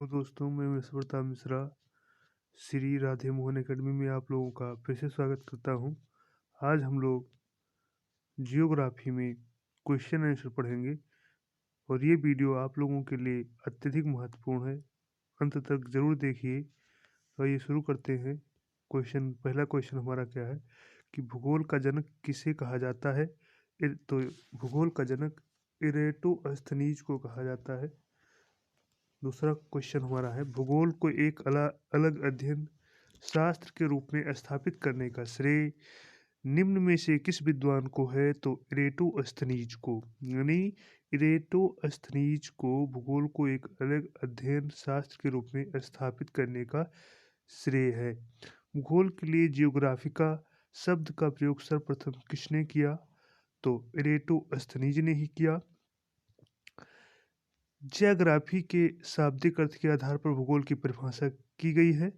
तो दोस्तों, मैं मिस्टर प्रताप मिश्रा श्री राधे मोहन एकेडमी में आप लोगों का फिर से स्वागत करता हूं। आज हम लोग जियोग्राफी में क्वेश्चन आंसर पढ़ेंगे और ये वीडियो आप लोगों के लिए अत्यधिक महत्वपूर्ण है। अंत तक ज़रूर देखिए। तो आइए शुरू करते हैं। पहला क्वेश्चन हमारा क्या है कि भूगोल का जनक किसे कहा जाता है। तो भूगोल का जनक इरेटोस्थनीज को कहा जाता है। दूसरा क्वेश्चन हमारा है भूगोल को एक अलग अध्ययन शास्त्र के रूप में स्थापित करने का श्रेय निम्न में से किस विद्वान को है। तो इरेटोस्थनीज को, यानी इरेटोस्थनीज को भूगोल को एक अलग अध्ययन शास्त्र के रूप में स्थापित करने का श्रेय है। भूगोल के लिए जियोग्राफिका शब्द का प्रयोग सर्वप्रथम किसने किया। तो इरेटोस्थनीज ने ही किया। जियोग्राफी के शाब्दिक अर्थ के आधार पर भूगोल की परिभाषा की गई है।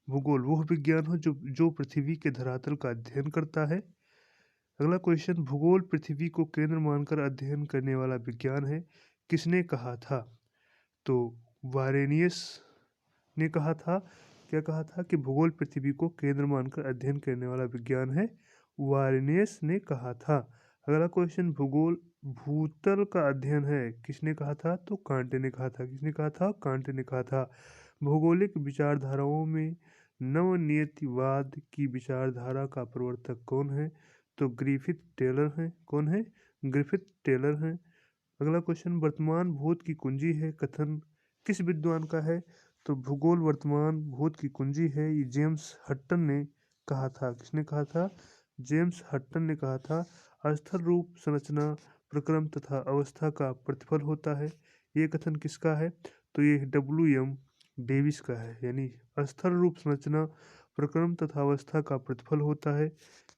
भूगोल वह विज्ञान हो जो पृथ्वी के धरातल का अध्ययन करता है। अगला क्वेश्चन भूगोल पृथ्वी को केंद्र मानकर अध्ययन करने वाला विज्ञान है, किसने कहा था। तो वारेनियस ने कहा था। क्या कहा था कि भूगोल पृथ्वी को केंद्र मानकर अध्ययन करने वाला विज्ञान है, वारेनियस ने कहा था। अगला क्वेश्चन भूगोल भूतल का अध्ययन है, किसने कहा था। तो कांटे ने कहा था। किसने कहा था। कांटे ने कहा था। भौगोलिक विचारधाराओं में नवनियतिवाद की विचारधारा का प्रवर्तक कौन है। तो ग्रिफिथ टेलर हैं। कौन है। ग्रिफिथ टेलर हैं। अगला क्वेश्चन वर्तमान भूत की कुंजी है कथन किस विद्वान का है। तो भूगोल वर्तमान भूत की कुंजी है, ये जेम्स हट्टन ने कहा था। किसने कहा था। जेम्स हट्टन ने कहा था। स्थल रूप संरचना प्रक्रम तथा अवस्था का प्रतिफल होता है, ये कथन किसका है। तो ये WM डेविस का है, यानी स्थल रूप संरचना प्रक्रम तथा अवस्था का प्रतिफल होता है,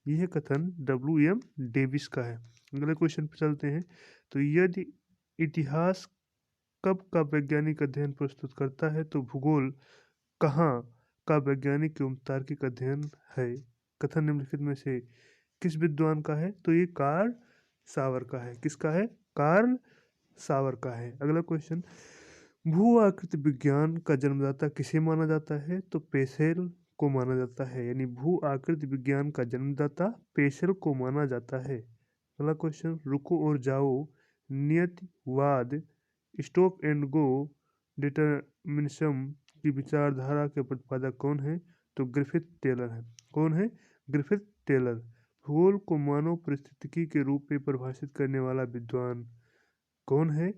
यह कथन WM डेविस का है। अगले क्वेश्चन पर चलते हैं। तो यदि इतिहास कब का वैज्ञानिक अध्ययन प्रस्तुत करता है। तो भूगोल कहाँ का वैज्ञानिक एवं तार्किक अध्ययन है, कथन निम्नलिखित में से किस विद्वान का है। तो ये कार्ल सावर का है। किसका है। कार्ल सावर का है। अगला क्वेश्चन भू आकृति विज्ञान का जन्मदाता किसे माना जाता है। तो पेशेल को माना जाता है, यानी भू आकृति विज्ञान का जन्मदाता पेशेल को माना जाता है। अगला क्वेश्चन रुको और जाओ नियतिवाद स्टॉप एंड गो डिटरमिनिज्म की विचारधारा के प्रतिपादक कौन है। तो ग्रिफिथ टेलर है। कौन है। Griffith Taylor. भूगोल को मानव परिस्थितिकी के रूप में परिभाषित करने वाला विद्वान कौन है।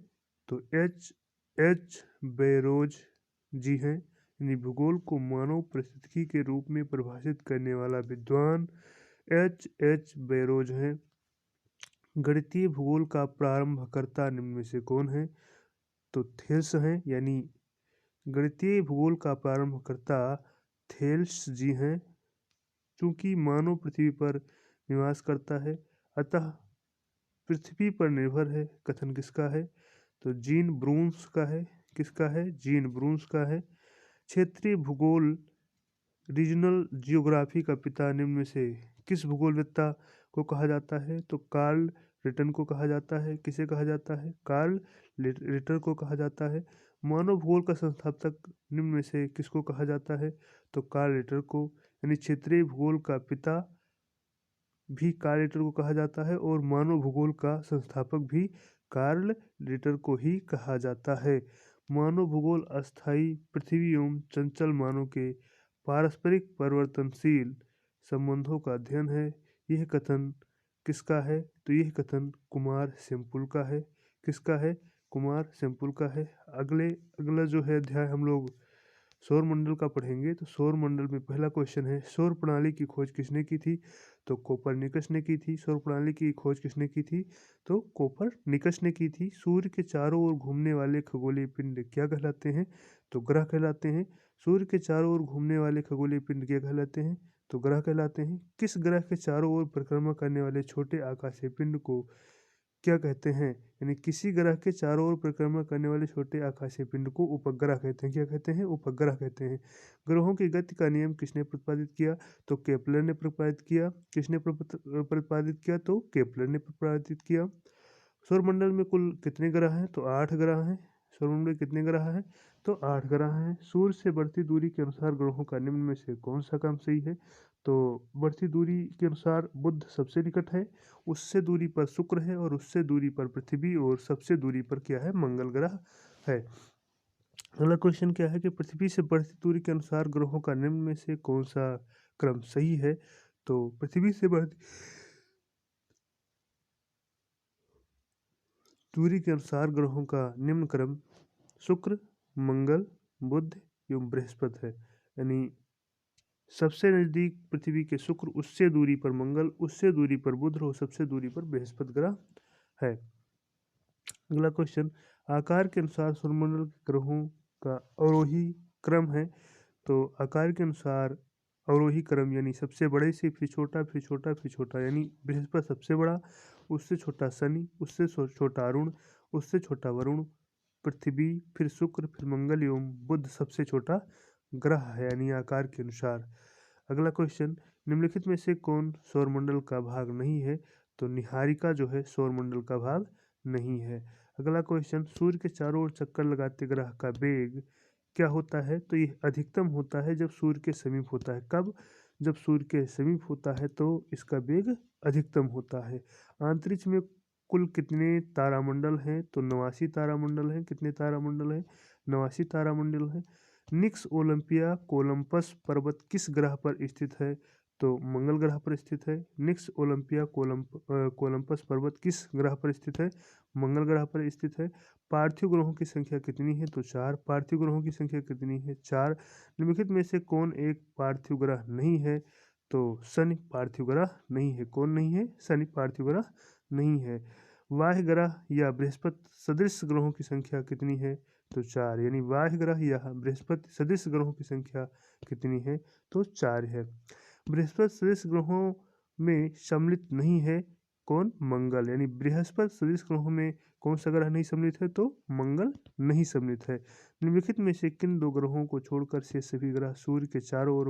तो एच बैरोज जी हैं, यानी भूगोल को मानव परिस्थितिकी के रूप में परिभाषित करने वाला विद्वान एच बैरोज हैं। गणितीय भूगोल का प्रारंभकर्ता निम्न में से कौन है। तो थेल्स हैं, यानी गणितीय भूगोल का प्रारंभकर्ता थेल्स जी हैं। चूंकि मानव पृथ्वी पर निवास करता है अतः पृथ्वी पर निर्भर है, कथन किसका है। तो जीन ब्रून्स का है। किसका है। जीन ब्रून्स का है। क्षेत्रीय भूगोल रीजनल जियोग्राफी का पिता निम्न में से किस भूगोलवेत्ता को कहा जाता है। तो कार्ल रिटन को कहा जाता है। किसे कहा जाता है। कार्ल रिटर को कहा जाता है। मानव भूगोल का संस्थापक निम्न में से किसको कहा जाता है। तो कार्ल रिटर को, यानी क्षेत्रीय भूगोल का पिता भी कार्ल रिटर को कहा जाता है और मानव भूगोल का संस्थापक भी कार्ल रिटर को ही कहा जाता है। मानव भूगोल अस्थायी पृथ्वी एवं चंचल मानव के पारस्परिक परिवर्तनशील संबंधों का अध्ययन है, यह कथन किसका है। तो यह कथन कुमार सेम्पुल का है। किसका है। कुमार सेम्पुल का है। अगला जो है अध्याय हम लोग सौर मंडल का पढ़ेंगे। तो सौर मंडल में पहला क्वेश्चन है सौर प्रणाली की खोज किसने की थी। तो कोपरनिकस ने की थी। सौर प्रणाली की खोज किसने की थी। तो कोपरनिकस ने की थी। सूर्य के चारों ओर घूमने वाले खगोलीय पिंड क्या कहलाते हैं। तो ग्रह कहलाते हैं। सूर्य के चारों ओर घूमने वाले खगोलीय पिंड क्या कहलाते हैं। तो ग्रह कहलाते हैं। किस ग्रह के चारों ओर परिक्रमा करने वाले छोटे आकाशीय पिंड को क्या कहते हैं, यानी किसी ग्रह के चारों ओर परिक्रमा करने वाले छोटे आकाशीय पिंड को उपग्रह कहते हैं। क्या कहते हैं। उपग्रह कहते हैं। ग्रहों की गति का नियम किसने प्रतिपादित किया। तो केपलर ने प्रतिपादित किया। किसने प्रतिपादित किया। तो केपलर ने प्रतिपादित किया। सौरमंडल में कुल कितने ग्रह हैं। तो 8 ग्रह हैं। सौरमंडल में कितने ग्रह हैं। तो 8 ग्रह हैं। सूर्य से बढ़ती दूरी के अनुसार ग्रहों का निम्न में से कौन सा क्रम सही है? तो बढ़ती दूरी के अनुसार बुध सबसे निकट है, उससे दूरी पर शुक्र है, और उससे दूरी पर पृथ्वी, और सबसे दूरी पर क्या है? मंगल ग्रह है। अगला क्वेश्चन क्या है कि पृथ्वी से बढ़ती दूरी के अनुसार ग्रहों का निम्न में से कौन सा क्रम सही है? तो पृथ्वी से बढ़ती दूरी के अनुसार ग्रहों का निम्न क्रम शुक्र, मंगल, बुध एवं बृहस्पति है। यानी सबसे नज़दीक पृथ्वी के शुक्र, उससे दूरी पर मंगल, उससे दूरी पर बुध और सबसे दूरी पर बृहस्पति ग्रह है। अगला क्वेश्चन, आकार के अनुसार सौरमंडल के ग्रहों का अवरोही क्रम है। तो आकार के अनुसार अवरोही क्रम यानी सबसे बड़े से फिर छोटा, फिर छोटा, फिर छोटा, यानी बृहस्पति सबसे बड़ा, उससे छोटा शनि, उससे छोटा अरुण, उससे छोटा वरुण, पृथ्वी, फिर शुक्र, फिर मंगल एवं बुध सबसे छोटा ग्रह है, यानी आकार के अनुसार। अगला क्वेश्चन, निम्नलिखित में से कौन सौरमंडल का भाग नहीं है? तो निहारिका जो है सौरमंडल का भाग नहीं है। अगला क्वेश्चन, सूर्य के चारों ओर चक्कर लगाते ग्रह का वेग क्या होता है? तो ये अधिकतम होता है जब सूर्य के समीप होता है। कब? जब सूर्य के समीप होता है तो इसका वेग अधिकतम होता है। अंतरिक्ष में कुल कितने तारामंडल हैं? तो 89 तारामंडल हैं। कितने तारामंडल हैं? 89 तारामंडल हैं। निक्स ओलंपिया कोलंपस पर्वत किस ग्रह पर स्थित है? तो मंगल ग्रह पर स्थित है। निक्स ओलंपिया कोलंपस पर्वत किस ग्रह पर स्थित है? मंगल ग्रह पर स्थित है। पार्थिव ग्रहों की संख्या कितनी है? तो 4। पार्थिव ग्रहों की संख्या कितनी है? 4। निम्नलिखित में से कौन एक पार्थिव ग्रह नहीं है? तो शनि पार्थिव ग्रह नहीं है। कौन नहीं है? शनि पार्थिव ग्रह नहीं है। वाह्य ग्रह या बृहस्पति सदृश ग्रहों की संख्या कितनी है? तो 4, यानी वाह्य ग्रह या बृहस्पति सदृश ग्रहों की संख्या कितनी है? तो 4 है। बृहस्पति सदृश ग्रहों में सम्मिलित नहीं है कौन? मंगल, यानी बृहस्पति सदृश ग्रहों में कौन सा ग्रह नहीं सम्मिलित है? तो मंगल नहीं सम्मिलित है। निम्नलिखित में से किन दो ग्रहों को छोड़कर से सभी ग्रह सूर्य के चारों ओर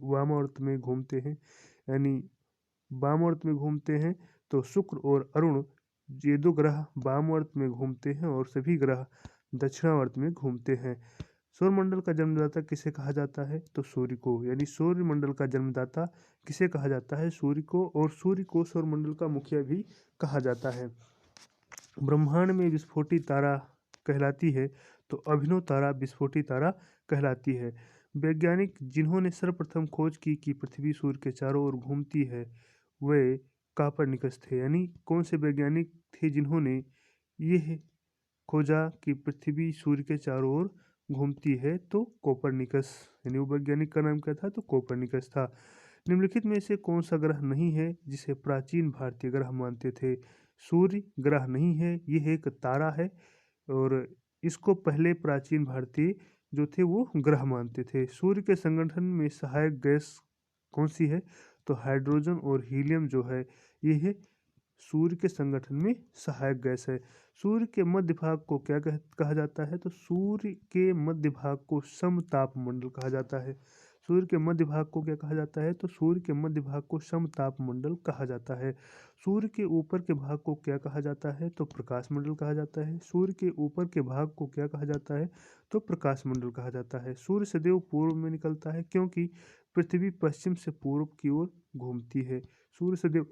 वामावर्त में घूमते हैं? यानी वामावर्त में घूमते हैं। तो शुक्र और अरुण ये दो ग्रह वामावर्त में घूमते हैं और सभी ग्रह दक्षिणावर्त में घूमते हैं। सौरमंडल का जन्मदाता किसे कहा जाता है? तो सूर्य को, यानी सौरमंडल का जन्मदाता किसे कहा जाता है? सूर्य को, और सूर्य को सौरमंडल का मुखिया भी कहा जाता है। ब्रह्मांड में विस्फोटी तारा कहलाती है तो अभिनव तारा विस्फोटी तारा कहलाती है। वैज्ञानिक जिन्होंने सर्वप्रथम खोज की कि पृथ्वी सूर्य के चारों ओर घूमती है वे कापरनिकस थे। यानी कौन से वैज्ञानिक थे जिन्होंने यह खोजा कि पृथ्वी सूर्य के चारों ओर घूमती है? तो कोपरनिकस, यानी वो वैज्ञानिक का नाम क्या था? तो कोपरनिकस था। निम्नलिखित में से कौन सा ग्रह नहीं है जिसे प्राचीन भारतीय ग्रह मानते थे? सूर्य ग्रह नहीं है, यह एक तारा है और इसको पहले प्राचीन भारतीय जो थे वो ग्रह मानते थे। सूर्य के संगठन में सहायक गैस कौन सी है? तो हाइड्रोजन और हीलियम जो है यह सूर्य के संगठन में सहायक गैस है। सूर्य के मध्य भाग को क्या कहा जाता है? तो सूर्य के मध्य भाग को समताप मंडल कहा जाता है। सूर्य के मध्य भाग को क्या कहा जाता है? तो सूर्य के मध्य भाग को समताप मंडल कहा जाता है। सूर्य के ऊपर के भाग को क्या कहा जाता है? तो प्रकाश मंडल कहा जाता है। सूर्य के ऊपर के भाग को क्या कहा जाता है? तो प्रकाश मंडल कहा जाता है। सूर्य सदैव पूर्व में निकलता है क्योंकि पृथ्वी पश्चिम से पूर्व की ओर घूमती है। सूर्य सदैव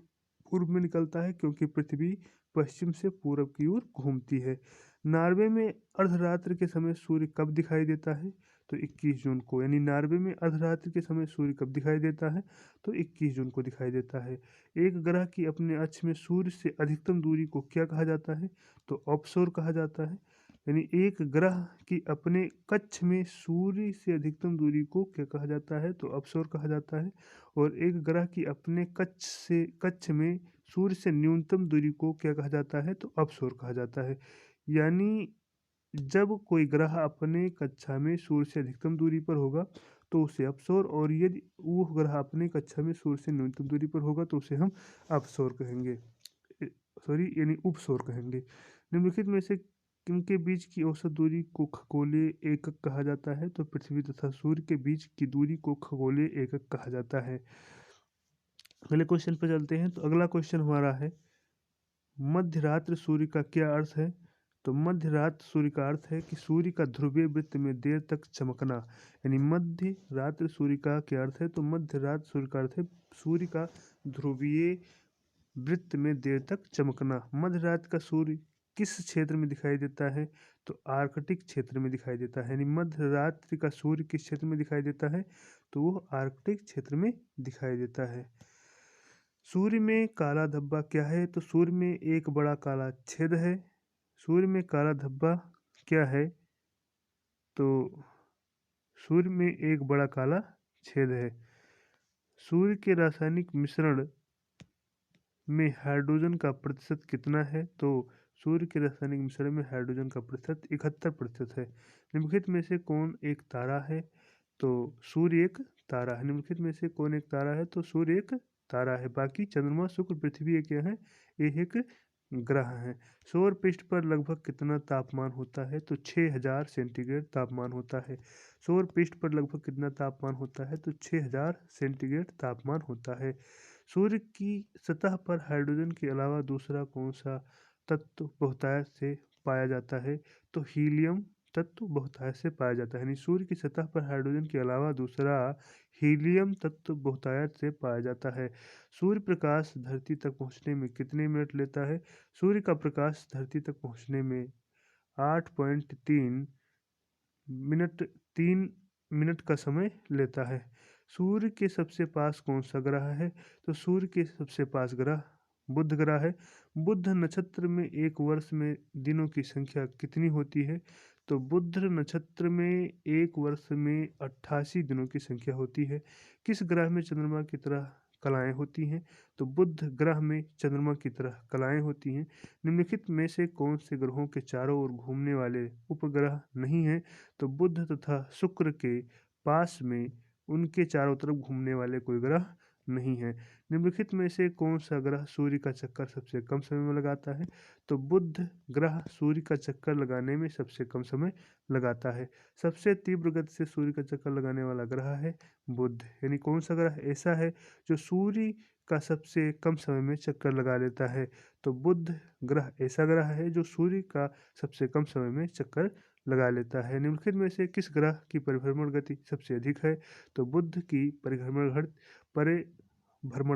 पूर्व में निकलता है क्योंकि पृथ्वी पश्चिम से पूर्व की ओर घूमती है। नॉर्वे में अर्धरात्रि के समय सूर्य कब दिखाई देता है? तो 21 जून को, यानी नॉर्वे में अर्धरात्रि के समय सूर्य कब दिखाई देता है? तो 21 जून को दिखाई देता है। एक ग्रह की अपने अक्ष में सूर्य से अधिकतम दूरी को क्या कहा जाता है? तो ऑफशोर कहा जाता है। यानी एक ग्रह की अपने कक्ष में सूर्य से अधिकतम दूरी को क्या कहा जाता है? तो ऑफशोर कहा जाता है। और एक ग्रह की अपने कक्ष में सूर्य से न्यूनतम दूरी को क्या कहा जाता है? तो अपसौर कहा जाता है। यानी जब कोई ग्रह अपने कक्षा में सूर्य से अधिकतम दूरी पर होगा तो उसे अपसौर, और यदि वो ग्रह अपने कक्षा में सूर्य से न्यूनतम दूरी पर होगा तो उसे हम अपसौर कहेंगे, सॉरी यानी उपसौर कहेंगे। निम्नलिखित में से किनके बीच की औसत दूरी को खगोलीय एकक कहा जाता है? तो पृथ्वी तथा सूर्य के बीच की दूरी को खगोलीय एकक कहा जाता है। अगले क्वेश्चन पर चलते हैं। तो अगला क्वेश्चन हमारा है, मध्य रात्रि सूर्य का क्या अर्थ है? तो मध्य रात सूर्य का अर्थ है कि सूर्य का ध्रुवीय वृत्त में देर तक चमकना, यानी मध्य रात्रि सूर्य का क्या अर्थ है, तो मध्य रात सूर्य का अर्थ है सूर्य का ध्रुवीय वृत्त में देर तक चमकना। मध्य रात का सूर्य किस क्षेत्र में दिखाई देता है, तो आर्कटिक क्षेत्र में दिखाई देता है, यानी मध्य रात्रि का सूर्य किस क्षेत्र में दिखाई देता है, तो वो आर्कटिक क्षेत्र में दिखाई देता है। सूर्य में काला धब्बा क्या है, तो सूर्य में एक बड़ा काला छेद है। सूर्य में काला धब्बा क्या है, तो सूर्य में एक बड़ा काला छेद है। सूर्य के रासायनिक मिश्रण में हाइड्रोजन का प्रतिशत कितना है, तो सूर्य के रासायनिक मिश्रण में हाइड्रोजन का प्रतिशत 71% है। निम्नलिखित में से कौन एक तारा है, तो सूर्य एक तारा है। निम्नलिखित में से कौन एक तारा है, तो सूर्य एक तारा है। बाकी चंद्रमा, शुक्र, पृथ्वी ये क्या है, ये एक ग्रह है। सौर पृष्ठ पर लगभग कितना तापमान होता है, तो 6000 सेंटीग्रेड तापमान होता है। सौर पृष्ठ पर लगभग कितना तापमान होता है, तो 6000 सेंटीग्रेड तापमान होता है। सूर्य की सतह पर हाइड्रोजन के अलावा दूसरा कौन सा तत्व बहुतायत से पाया जाता है, तो हीलियम तत्व बहुतायत से पाया जाता है। यानी सूर्य की सतह पर हाइड्रोजन के अलावा दूसरा हीलियम तत्व बहुतायत से पाया जाता है। सूर्य प्रकाश धरती तक पहुंचने में कितने मिनट लेता है, सूर्य का प्रकाश धरती तक पहुंचने में 8.3 मिनट 3 मिनट का समय लेता है। सूर्य के सबसे पास कौन सा ग्रह है, तो सूर्य के सबसे पास ग्रह बुध ग्रह है। बुध नक्षत्र में एक वर्ष में दिनों की संख्या कितनी होती है, तो बुध नक्षत्र में एक वर्ष में 88 दिनों की संख्या होती है। किस ग्रह में चंद्रमा की तरह कलाएं होती हैं, तो बुध ग्रह में चंद्रमा की तरह कलाएं होती हैं। निम्नलिखित में से कौन से ग्रहों के चारों ओर घूमने वाले उपग्रह नहीं हैं, तो बुध तथा शुक्र के पास में उनके चारों तरफ घूमने वाले कोई ग्रह नहीं है। निम्नलिखित में से कौन सा ग्रह सूर्य का चक्कर सबसे कम समय में लगाता है, तो बुध ग्रह सूर्य का चक्कर लगाने में सबसे कम समय लगाता है। सबसे तीव्र गति से सूर्य का चक्कर लगाने वाला ग्रह है बुध। यानी कौन सा ग्रह ऐसा है जो सूर्य का सबसे कम समय में चक्कर लगा लेता है, तो बुध ग्रह ऐसा ग्रह है जो सूर्य का सबसे कम समय में चक्कर लगा लेता है। निम्नलिखित में से किस ग्रह की परिभ्रमण गति सबसे अधिक है, तो बुध की परिभ्रमण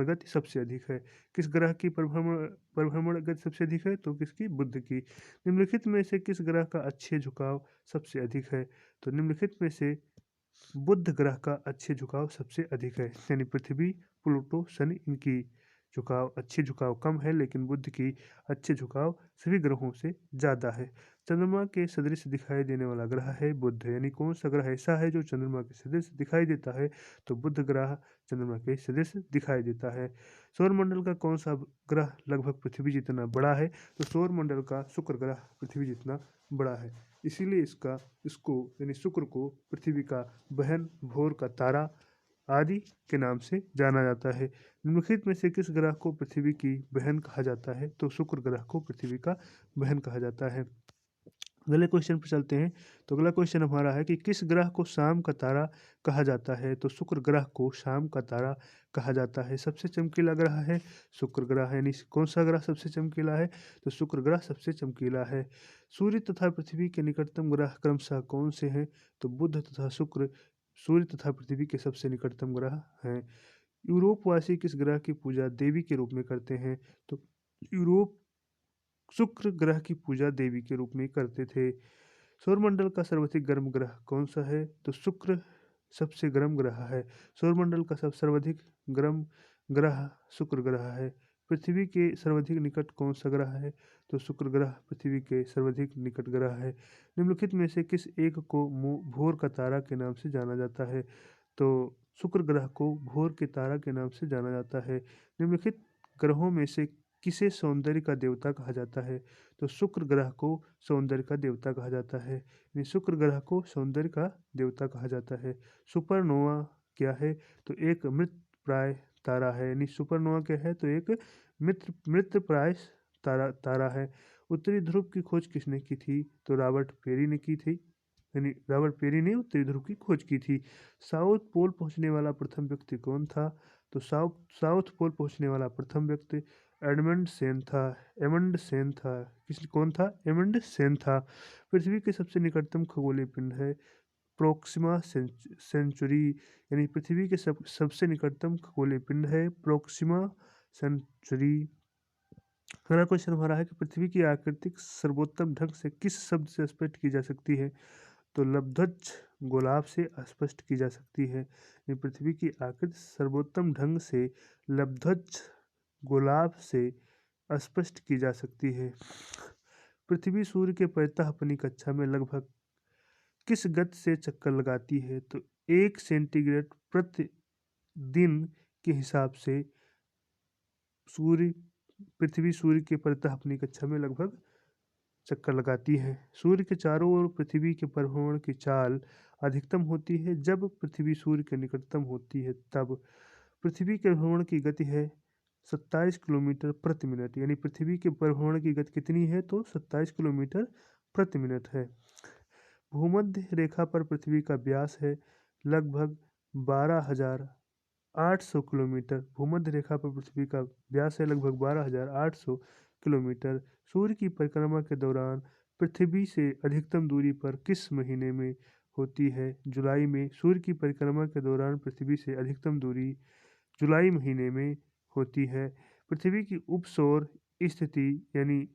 गति सबसे अधिक है। किस ग्रह की परिभ्रमण गति सबसे अधिक है, तो किसकी, बुध की। निम्नलिखित में से किस ग्रह का अक्षीय झुकाव सबसे अधिक है, तो निम्नलिखित में से बुध ग्रह का अक्षीय झुकाव सबसे अधिक है। यानी पृथ्वी, प्लूटो, शनि इनकी अक्षीय झुकाव कम है, लेकिन बुध की अक्षीय झुकाव सभी ग्रहों से ज़्यादा है। चंद्रमा के सदृश दिखाई देने वाला ग्रह है बुध। यानी कौन सा ग्रह ऐसा है जो चंद्रमा के सदृश दिखाई देता है, तो बुध ग्रह चंद्रमा के सदृश दिखाई देता है। सौरमंडल का कौन सा ग्रह लगभग पृथ्वी जितना बड़ा है, तो सौरमंडल का शुक्र ग्रह पृथ्वी जितना बड़ा है। इसीलिए इसको यानी शुक्र को पृथ्वी का बहन, भोर का तारा आदि के नाम से जाना जाता है। निम्नलिखित में से किस ग्रह को पृथ्वी की बहन कहा जाता है, तो शुक्र ग्रह को पृथ्वी का बहन कहा जाता है। अगले क्वेश्चन पर चलते हैं। तो अगला क्वेश्चन हमारा है कि किस ग्रह को शाम का तारा कहा जाता है, तो शुक्र ग्रह को शाम का तारा कहा जाता है। सबसे चमकीला ग्रह है शुक्र ग्रह। यानी कौन सा ग्रह सबसे चमकीला है, तो शुक्र ग्रह सबसे चमकीला है। सूर्य तथा पृथ्वी के निकटतम ग्रह क्रमशः कौन से हैं, तो बुध तथा शुक्र सूर्य तथा पृथ्वी के सबसे निकटतम ग्रह हैं। यूरोपवासी किस ग्रह की पूजा देवी के रूप में करते हैं, तो यूरोप शुक्र ग्रह की पूजा देवी के रूप में करते थे। सौरमंडल का सर्वाधिक गर्म ग्रह कौन सा है, तो शुक्र सबसे गर्म ग्रह है। सौरमंडल का सर्वाधिक गर्म ग्रह शुक्र ग्रह है। पृथ्वी के सर्वाधिक निकट कौन सा ग्रह है, तो शुक्र ग्रह पृथ्वी के सर्वाधिक निकट ग्रह है। निम्नलिखित में से किस एक को भोर का तारा के नाम से जाना जाता है, तो शुक्र ग्रह को भोर के तारा के नाम से जाना जाता है। निम्नलिखित ग्रहों में से किसे सौंदर्य का देवता कहा जाता है, तो शुक्र ग्रह को सौंदर्य का देवता कहा जाता है। यानी शुक्र ग्रह को सौंदर्य का देवता कहा जाता है। सुपरनोवा क्या है, तो एक मृत प्राय तारा है। यानी सुपरनोवा क्या है, तो एक मृत प्राय तारा है। उत्तरी ध्रुव की खोज किसने की थी, तो रॉबर्ट पेरी ने की थी। यानी रॉबर्ट पेरी ने उत्तरी ध्रुव की खोज की थी। साउथ पोल पहुंचने वाला प्रथम व्यक्ति कौन था, तो साउथ पोल पहुंचने वाला प्रथम व्यक्ति एडमंड सेन था। एमंड सेन था। कौन था? एमंड सेन था। पृथ्वी के सबसे निकटतम खगोलीय पिंड है प्रोक्सिमा सेंचुरी, यानी पृथ्वी के सबसे निकटतम खगोलीय पिंड है प्रोक्सिमा सेंचुरी। अगला क्वेश्चन हमारा है कि पृथ्वी की आकृति सर्वोत्तम ढंग से किस शब्द से स्पष्ट की जा सकती है? तो लब्धज गुलाब से स्पष्ट की जा सकती है। ये पृथ्वी की आकृति सर्वोत्तम ढंग से लब्धज गुलाब से स्पष्ट की जा सकती है। पृथ्वी सूर्य के परितः अपनी कक्षा में लगभग किस गति से चक्कर लगाती है? तो 1 सेंटीग्रेड प्रति दिन के हिसाब से सूर्य पृथ्वी सूर्य के परितः अपनी कक्षा में लगभग चक्कर लगाती है। सूर्य के चारों ओर पृथ्वी के परिभ्रमण की चाल अधिकतम होती है जब पृथ्वी सूर्य के निकटतम होती है, तब पृथ्वी के भ्रमण की गति है 27 किलोमीटर प्रति मिनट, यानी पृथ्वी के परिभ्रमण की गति कितनी है? तो 27 किलोमीटर प्रति मिनट है। भूमध्य रेखा पर पृथ्वी का व्यास है लगभग 12,800 किलोमीटर। भूमध्य रेखा पर पृथ्वी का व्यास है लगभग 12,800 किलोमीटर। सूर्य की परिक्रमा के दौरान पृथ्वी से अधिकतम दूरी पर किस महीने में होती है? जुलाई में। सूर्य की परिक्रमा के दौरान पृथ्वी से अधिकतम दूरी जुलाई महीने में होती है। पृथ्वी की उपसौर स्थिति यानी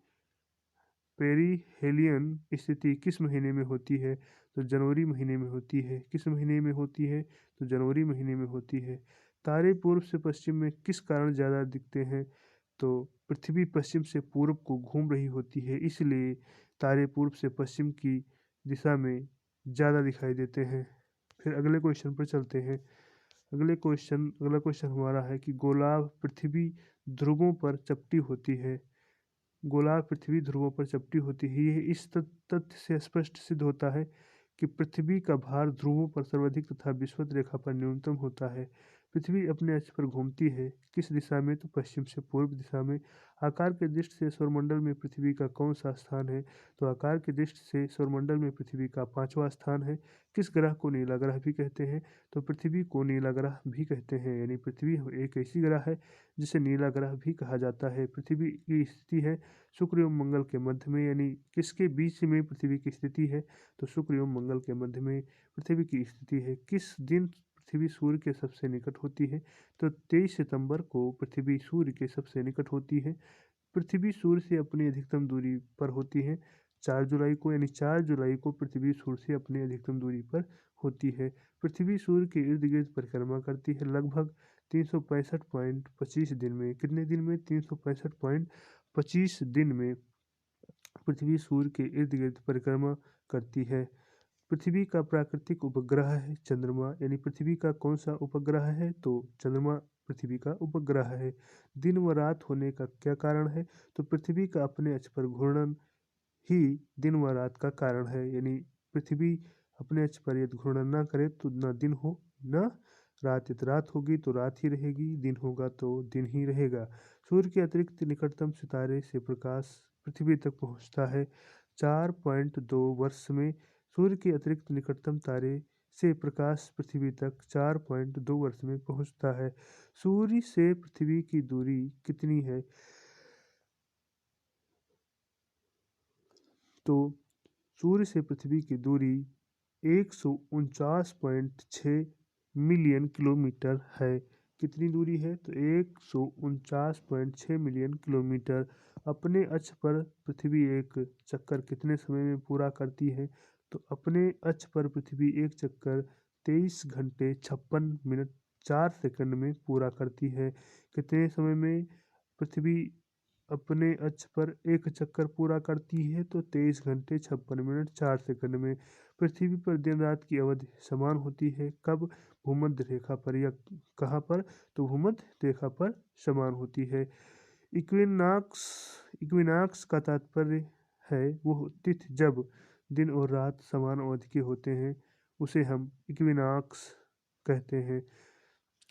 पेरिहेलियन स्थिति किस महीने में होती है? तो जनवरी महीने में होती है। किस महीने में होती है? तो जनवरी महीने में होती है। तारे पूर्व से पश्चिम में किस कारण ज़्यादा दिखते हैं? तो पृथ्वी पश्चिम से पूर्व को घूम रही होती है, इसलिए तारे पूर्व से पश्चिम की दिशा में ज़्यादा दिखाई देते हैं। फिर अगले क्वेश्चन पर चलते हैं। अगला क्वेश्चन हमारा है कि गोलार्ध पृथ्वी ध्रुवों पर चपटी होती है। गोलार्ध पृथ्वी ध्रुवों पर चपटी होती है। यह इस तथ्य से स्पष्ट सिद्ध होता है कि पृथ्वी का भार ध्रुवों पर सर्वाधिक तथा विषुवत रेखा पर न्यूनतम होता है। पृथ्वी अपने अक्ष पर घूमती है किस दिशा में? तो पश्चिम से पूर्व दिशा में। आकार की दृष्टि से सौरमंडल में पृथ्वी का कौन सा स्थान है? तो आकार की दृष्टि से सौरमंडल में पृथ्वी का 5वां स्थान है। किस ग्रह को नीला ग्रह भी कहते हैं? तो पृथ्वी को नीला ग्रह भी कहते हैं, यानी पृथ्वी एक ऐसी ग्रह है जिसे नीला ग्रह भी कहा जाता है। पृथ्वी की स्थिति है शुक्र एवं मंगल के मध्य में, यानी किसके बीच में पृथ्वी की स्थिति है? तो शुक्र एवं मंगल के मध्य में पृथ्वी की स्थिति है। किस दिन पृथ्वी सूर्य के सबसे निकट होती है? तो 23 सितंबर को पृथ्वी सूर्य के सबसे निकट होती है। पृथ्वी सूर्य से अपनी अधिकतम दूरी पर होती है 4 जुलाई को, यानी 4 जुलाई को पृथ्वी सूर्य से अपनी अधिकतम दूरी पर होती है। पृथ्वी सूर्य के इर्द गिर्द परिक्रमा करती है लगभग 365.25 दिन में। कितने दिन में? 365.25 दिन में पृथ्वी सूर्य के इर्द गिर्द परिक्रमा करती है। पृथ्वी का प्राकृतिक उपग्रह है चंद्रमा, यानी पृथ्वी का कौन सा उपग्रह है? तो चंद्रमा पृथ्वी का उपग्रह है। दिन व रात होने का क्या कारण है? तो पृथ्वी का अपने अक्ष पर घूर्णन ही दिन व रात का कारण है, यानी पृथ्वी अपने अक्ष पर यदि घूर्णन ना करे तो न दिन हो न रात। यदि रात होगी तो रात ही रहेगी, दिन होगा तो दिन ही रहेगा। सूर्य के अतिरिक्त निकटतम सितारे से प्रकाश पृथ्वी तक पहुंचता है 4.2 वर्ष में। सूर्य के अतिरिक्त निकटतम तारे से प्रकाश पृथ्वी तक 4.2 वर्ष में पहुंचता है। सूर्य से पृथ्वी की दूरी कितनी है? तो सूर्य से पृथ्वी की दूरी 149.6 मिलियन किलोमीटर है। कितनी दूरी है? तो 149.6 मिलियन किलोमीटर। अपने अक्ष पर पृथ्वी एक चक्कर कितने समय में पूरा करती है? तो अपने अक्ष पर पृथ्वी एक चक्कर 23 घंटे 56 मिनट 4 सेकंड में पूरा करती है। कितने समय में पृथ्वी अपने अक्ष पर एक चक्कर पूरा करती है? तो 23 घंटे 56 मिनट 4 सेकंड में। पृथ्वी पर दिन रात की अवधि समान होती है कब? भूमध्य रेखा पर या कहाँ पर? तो भूमध्य रेखा पर समान होती है। इक्विनॉक्स इक्विनॉक्स का तात्पर्य है वो तिथि जब दिन और रात समान अवधि के होते हैं, उसे हम इक्विनॉक्स कहते हैं।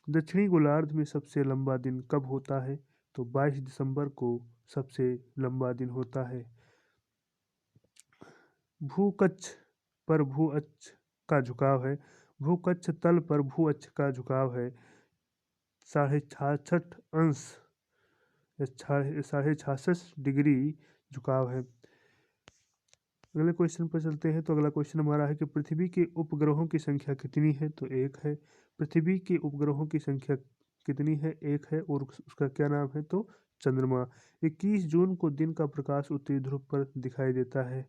दक्षिणी गोलार्ध में सबसे लंबा दिन कब होता है? तो 22 दिसंबर को सबसे लंबा दिन होता है। भूकक्ष पर भू अक्ष का झुकाव है। भूकक्ष तल पर भू अक्ष का झुकाव है 66.5 अंश, 66.66 झुकाव है। अगले क्वेश्चन पर चलते हैं। तो अगला क्वेश्चन हमारा है कि पृथ्वी के उपग्रहों की संख्या कितनी है? तो एक है। पृथ्वी के उपग्रहों की संख्या कितनी है? एक है। और उसका क्या नाम है? तो चंद्रमा। 21 जून को दिन का प्रकाश उत्तरी ध्रुव पर दिखाई देता है।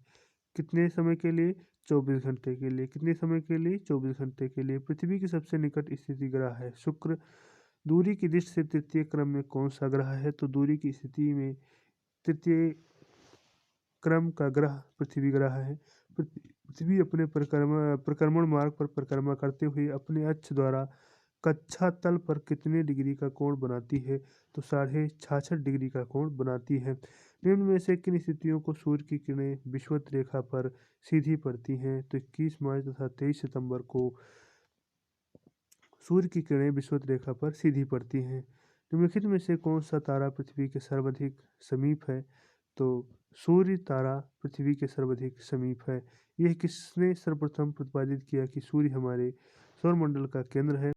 कितने समय के लिए? 24 घंटे के लिए। कितने समय के लिए? 24 घंटे के लिए। पृथ्वी की सबसे निकट स्थिति ग्रह है शुक्र। दूरी की दृष्टि से तृतीय क्रम में कौन सा ग्रह है? तो दूरी की स्थिति में तृतीय क्रम का ग्रह पृथ्वी ग्रह है। पृथ्वी अपने परिक्रमण मार्ग पर परिक्रमा करते हुए अपने अक्ष द्वारा कक्षा तल पर कितने डिग्री का कोण बनाती है? तो 66.5 डिग्री का कोण बनाती है। निम्न में से किन स्थितियों को सूर्य की किरणें विषुवत रेखा पर सीधी पड़ती हैं? तो 21 मार्च तथा 23 सितंबर को सूर्य की किरणें विषुवत रेखा पर सीधी पड़ती हैं। निम्नलिखित में से कौन सा तारा पृथ्वी के सर्वाधिक समीप है? तो सूर्य तारा पृथ्वी के सर्वाधिक समीप है। यह किसने सर्वप्रथम प्रतिपादित किया कि सूर्य हमारे सौरमंडल का केंद्र है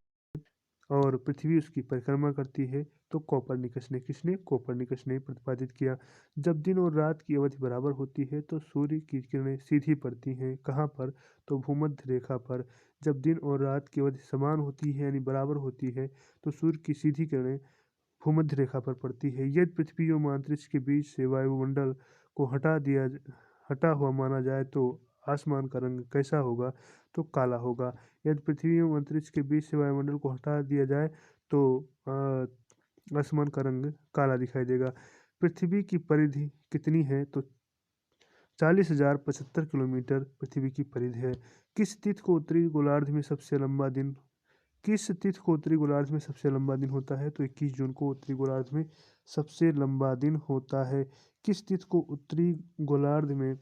और पृथ्वी उसकी परिक्रमा करती है? तो कोपरनिकस ने। किसने? कोपरनिकस ने प्रतिपादित किया। जब दिन और रात की अवधि बराबर होती है तो सूर्य की किरणें सीधी पड़ती हैं। कहाँ पर? तो भूमध्य रेखा पर। जब दिन और रात की अवधि समान होती है यानी बराबर होती है तो सूर्य की सीधी किरणें भूमध्य रेखा पर पड़ती है। यदि पृथ्वी और अंतरिक्ष के बीच से वायुमंडल को हटा हुआ माना जाए तो आसमान का रंग कैसा होगा? तो काला होगा। यदि पृथ्वी एवं अंतरिक्ष के बीच से वायुमंडल को हटा दिया जाए तो आसमान का रंग काला दिखाई देगा। पृथ्वी की परिधि कितनी है? तो 40,075 किलोमीटर पृथ्वी की परिधि है। किस तिथि को उत्तरी गोलार्ध में सबसे लंबा दिन होता है? तो 21 जून को उत्तरी गोलार्ध में सबसे लंबा दिन होता है। किस तिथि को उत्तरी गोलार्ध में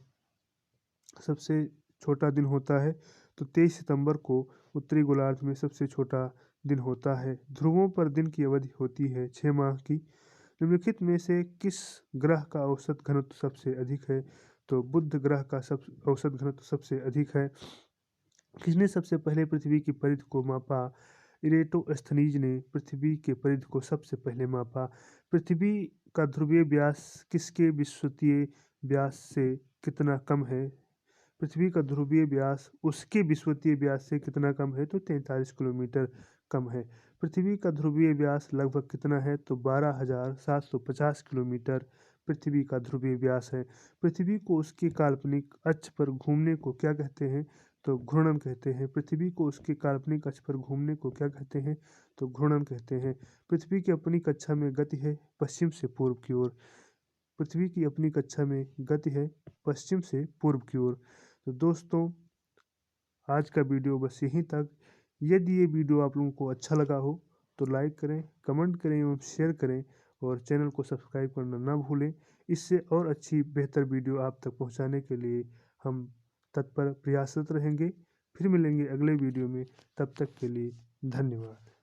सबसे छोटा दिन होता है? तो 23 सितंबर को उत्तरी गोलार्ध में सबसे छोटा दिन होता है। ध्रुवों पर दिन की अवधि होती है 6 माह की। निम्नलिखित में से किस ग्रह का औसत घनत्व सबसे अधिक है? तो बुध ग्रह का औसत घनत्व सबसे अधिक है। किसने सबसे पहले पृथ्वी की परिधि को मापा? इरेटोस्थनीज ने पृथ्वी के परिधि को सबसे पहले मापा। पृथ्वी का ध्रुवीय व्यास किसके विषुवतीय व्यास से कितना कम है? पृथ्वी का ध्रुवीय व्यास उसके विषुवतीय व्यास से कितना कम है? तो 43 किलोमीटर कम है। पृथ्वी का ध्रुवीय व्यास लगभग कितना है? तो 12,750 किलोमीटर पृथ्वी का ध्रुवीय व्यास है। पृथ्वी को उसके काल्पनिक अक्ष पर घूमने को क्या कहते हैं? तो घूर्णन कहते हैं। पृथ्वी को उसके काल्पनिक अक्ष पर घूमने को क्या कहते हैं? तो घूर्णन कहते हैं। पृथ्वी की अपनी कक्षा में गति है पश्चिम से पूर्व की ओर। पृथ्वी की अपनी कक्षा में गति है पश्चिम से पूर्व की ओर। तो दोस्तों आज का वीडियो बस यहीं तक। यदि ये वीडियो आप लोगों को अच्छा लगा हो तो लाइक करें, कमेंट करें एवं शेयर करें और चैनल को सब्सक्राइब करना ना भूलें। इससे और अच्छी बेहतर वीडियो आप तक पहुंचाने के लिए हम तत्पर प्रयासरत रहेंगे। फिर मिलेंगे अगले वीडियो में, तब तक के लिए धन्यवाद।